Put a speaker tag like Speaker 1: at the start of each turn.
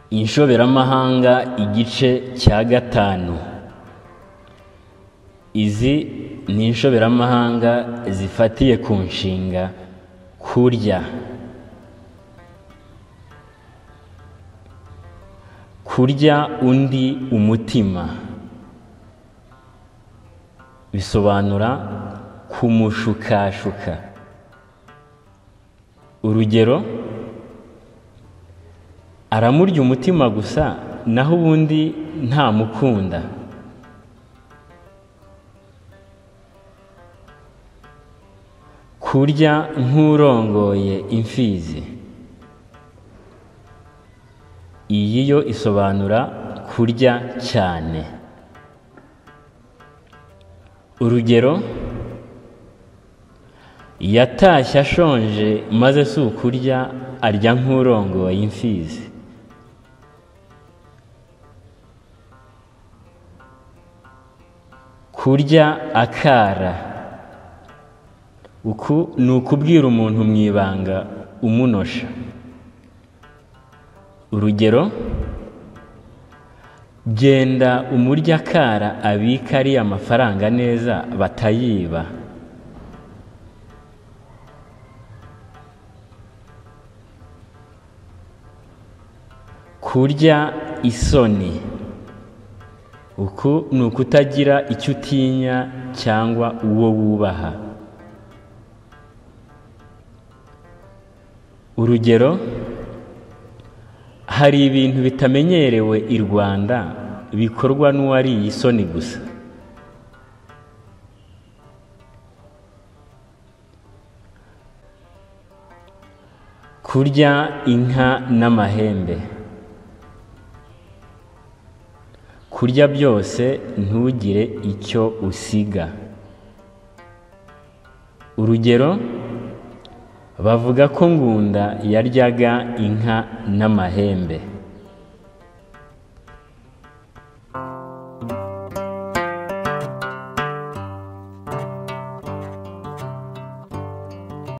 Speaker 1: Inshoberamahanga igice cya gatanu. Izi ni inshoberamahanga zifatiye ku nshinga kurya. Kurya undi umutima bisobanura kumushukashuka. Urugero: aramurya umutima gusa naho ubundi ntamukunda. Kurya nk'urongoye imfizi. Iyi yo isobanura kurya cyane. Urugero: yatashye ashonje maze si ukurya arya nk'urongoye imfizi. Kurya akara. Uku ni ukubwira umuntu mu ibanga umunosha. Urugero: genda umurya akara abika ariya mafaranga neza batayiba. Kurya isoni. Uku ni ukutagira icyo utinya cyangwa uwo wubaha. Urugero: hari ibintu bitamenyerewe i Rwanda bikorwa n'uwariye isoni gusa. Kurya inka n'amahembe. Kurya byose ntugire icyo usiga. Urugero: bavuga ko Ngunda yaryaga inka n'amahembe.